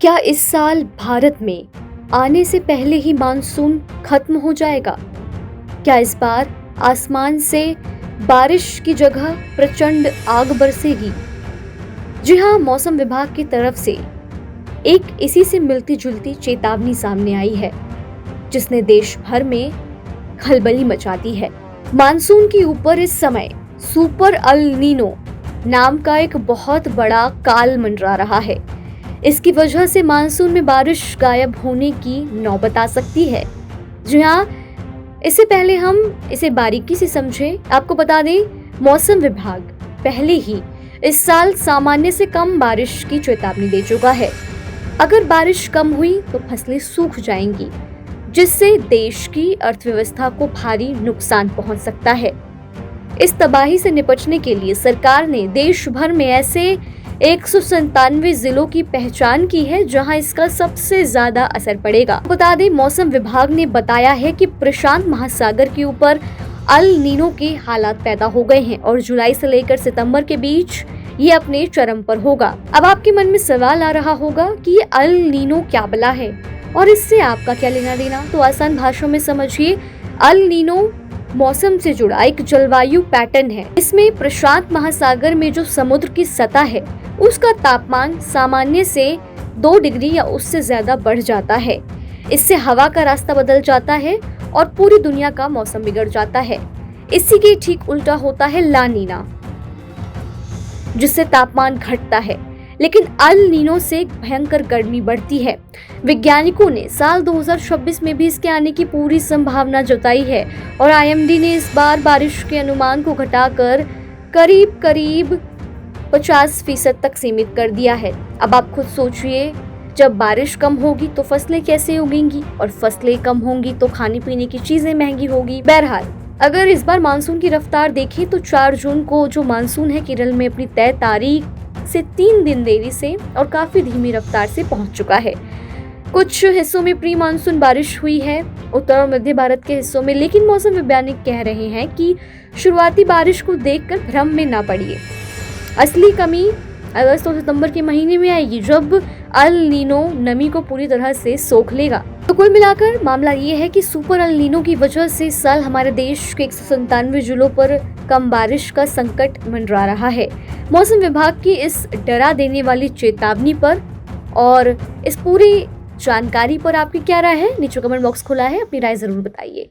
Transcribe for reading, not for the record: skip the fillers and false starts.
क्या इस साल भारत में आने से पहले ही मानसून खत्म हो जाएगा? क्या इस बार आसमान से बारिश की जगह प्रचंड आग बरसेगी? जी हाँ, मौसम विभाग की तरफ से एक इसी से मिलती जुलती चेतावनी सामने आई है, जिसने देश भर में खलबली मचा दी है। मानसून के ऊपर इस समय सुपर अल नीनो नाम का एक बहुत बड़ा काल मंडरा रहा है। इसकी वजह से मानसून में बारिश गायब होने की नौबत आ सकती है। जी हाँ, इससे पहले हम इसे बारीकी से समझें। आपको बता दें, मौसम विभाग पहले ही इस साल सामान्य से कम बारिश की चेतावनी दे चुका है। अगर बारिश कम हुई तो फसलें सूख जाएंगी, जिससे देश की अर्थव्यवस्था को भारी नुकसान पहुंच सकता है। इस तबाही से निपटने के लिए सरकार ने देश भर में ऐसे 197 जिलों की पहचान की है, जहां इसका सबसे ज्यादा असर पड़ेगा। बता दें, मौसम विभाग ने बताया है कि प्रशांत महासागर के ऊपर अल नीनो के हालात पैदा हो गए हैं और जुलाई से लेकर सितंबर के बीच ये अपने चरम पर होगा। अब आपके मन में सवाल आ रहा होगा कि ये अल नीनो क्या बला है और इससे आपका क्या लेना देना। तो आसान भाषा में समझिए, अल नीनो मौसम से जुड़ा एक जलवायु पैटर्न है। इसमें प्रशांत महासागर में जो समुद्र की सतह है, उसका तापमान सामान्य से 2 डिग्री या उससे ज्यादा बढ़ जाता है। इससे हवा का रास्ता बदल जाता है और पूरी दुनिया का मौसम बिगड़ जाता है। इसी के ठीक उल्टा होता है ला नीना, जिससे तापमान घटता है, लेकिन अल नीनो से भयंकर गर्मी बढ़ती है। वैज्ञानिकों ने साल 2026 में भी इसके आने की पूरी संभावना जताई है और आईएमडी ने इस बार बारिश के अनुमान को घटाकर करीब 50% तक सीमित कर दिया है। अब आप खुद सोचिए, जब बारिश कम होगी तो फसलें कैसे उगेंगी और फसलें कम होंगी तो खाने पीने की चीजें महंगी होगी। बहरहाल, अगर इस बार मानसून की रफ्तार देखें तो 4 जून को जो मानसून है केरल में अपनी तय तारीख से 3 दिन देरी से और काफी धीमी रफ्तार से पहुंच चुका है। कुछ हिस्सों में प्री मानसून बारिश हुई है, उत्तर और मध्य भारत के हिस्सों में, लेकिन मौसम वैज्ञानिक कह रहे हैं कि शुरुआती बारिश को देखकर भ्रम में ना पड़िए। असली कमी अगस्त और सितंबर के महीने में आएगी, जब अल नीनो नमी को पूरी तरह से सोख लेगा। तो कुल मिलाकर मामला ये है कि सुपर अल नीनो की वजह से इस साल हमारे देश के 197 जिलों पर कम बारिश का संकट मंडरा रहा है। मौसम विभाग की इस डरा देने वाली चेतावनी पर और इस पूरी जानकारी पर आपकी क्या राय है? नीचे कमेंट बॉक्स खुला है, अपनी राय जरूर बताइए।